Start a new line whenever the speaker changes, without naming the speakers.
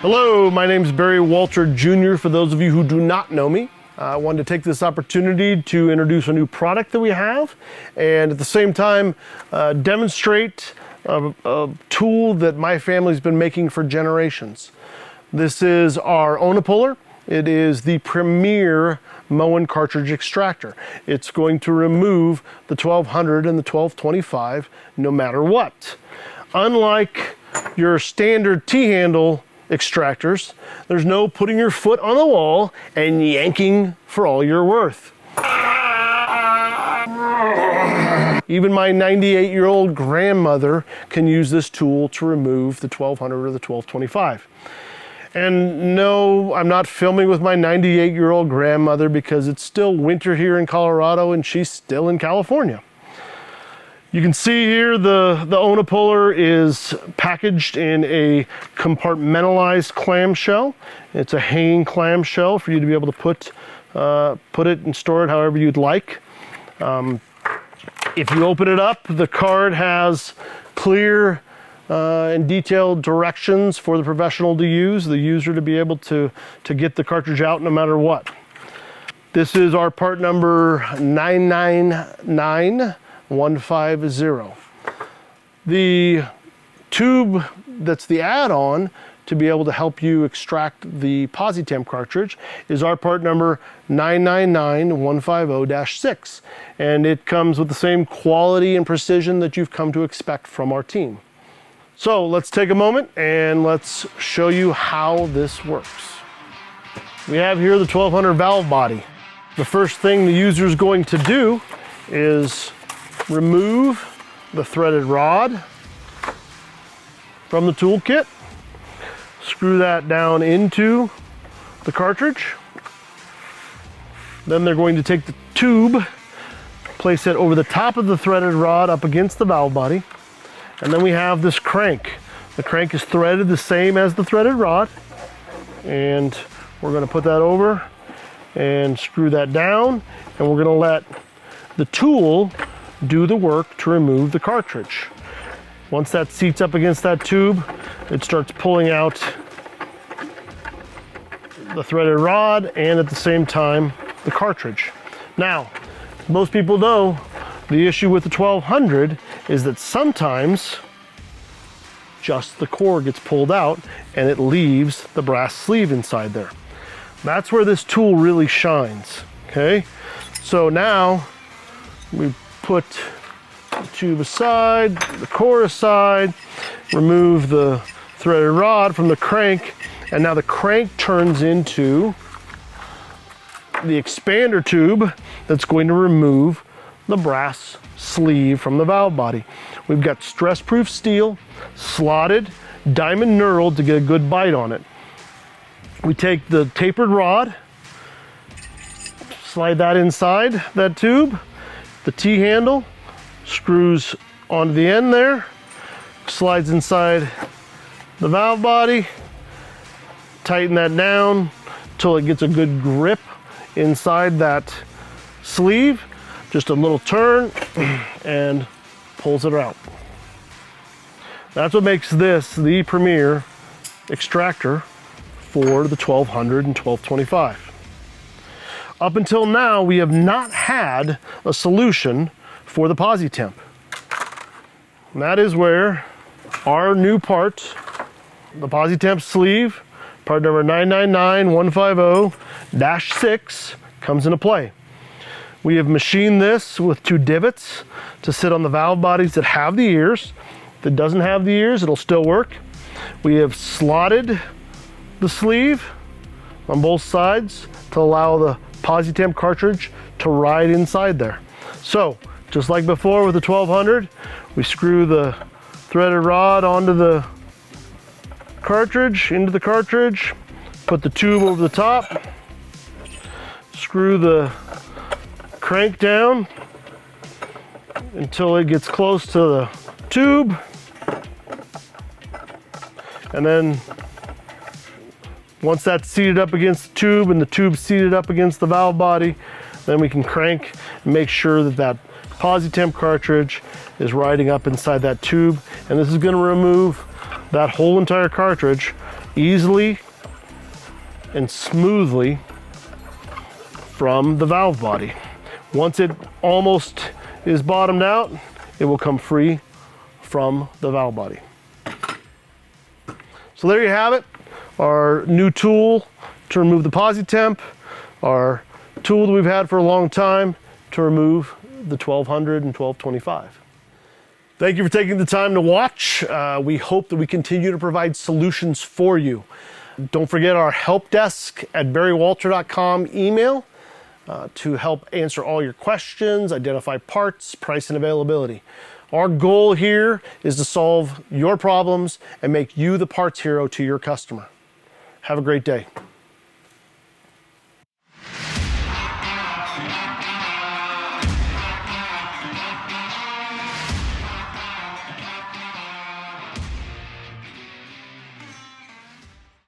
Hello, my name is Barry Walter Jr. For those of you who do not know me, I wanted to take this opportunity to introduce a new product that we have and at the same time demonstrate a tool that my family's been making for generations. This is our ONA Puller. It is the premier Moen cartridge extractor. It's going to remove the 1200 and the 1225 no matter what. Unlike your standard T-handle extractors, there's no putting your foot on the wall and yanking for all you're worth. Even my 98-year-old grandmother can use this tool to remove the 1200 or the 1225. And no, I'm not filming with my 98-year-old grandmother because it's still winter here in Colorado and she's still in California. You can see here the ONA Puller is packaged in a compartmentalized clamshell. It's a hanging clamshell for you to be able to put it and store it however you'd like. If you open it up, the card has clear and detailed directions for the professional to use, the user to be able to get the cartridge out no matter what. This is our part number 999150. The tube that's the add-on to be able to help you extract the Posi-Temp cartridge is our part number 999150-6, and it comes with the same quality and precision that you've come to expect from our team. So let's take a moment and let's show you how this works. We have here the 1200 valve body. The first thing the user is going to do is remove the threaded rod from the toolkit, screw that down into the cartridge. Then they're going to take the tube, place it over the top of the threaded rod up against the valve body, and then we have this crank. The crank is threaded the same as the threaded rod, and we're going to put that over and screw that down, and we're going to let the tool do the work to remove the cartridge. Once that seats up against that tube, it starts pulling out the threaded rod and at the same time the cartridge. Now, most people know the issue with the 1200 is that sometimes just the core gets pulled out and it leaves the brass sleeve inside there. That's where this tool really shines, okay? So now we put the tube aside, the core aside, remove the threaded rod from the crank, and now the crank turns into the expander tube that's going to remove the brass sleeve from the valve body. We've got stress-proof steel, slotted, diamond knurled to get a good bite on it. We take the tapered rod, slide that inside that tube, the T-handle screws onto the end there, slides inside the valve body, tighten that down until it gets a good grip inside that sleeve, just a little turn and pulls it out. That's what makes this the premier extractor for the 1200 and 1225. Up until now, we have not had a solution for the Posi-Temp. And that is where our new part, the Posi-Temp sleeve, part number 999150-6, comes into play. We have machined this with 2 divots to sit on the valve bodies that have the ears. If it doesn't have the ears, it'll still work. We have slotted the sleeve on both sides to allow the Posi-Temp cartridge to ride inside there. So, just like before with the 1200, we screw the threaded rod onto the cartridge, into the cartridge, put the tube over the top, screw the crank down until it gets close to the tube, and then once that's seated up against the tube and the tube seated up against the valve body, then we can crank and make sure that that Posi-Temp cartridge is riding up inside that tube, and this is going to remove that whole entire cartridge easily and smoothly from the valve body. Once it almost is bottomed out, it will come free from the valve body. So there you have it, our new tool to remove the Posi-Temp, our tool that we've had for a long time to remove the 1200 and 1225. Thank you for taking the time to watch. We hope that we continue to provide solutions for you. Don't forget our help desk at barrywalter.com email to help answer all your questions, identify parts, price, and availability. Our goal here is to solve your problems and make you the parts hero to your customer. Have a great day.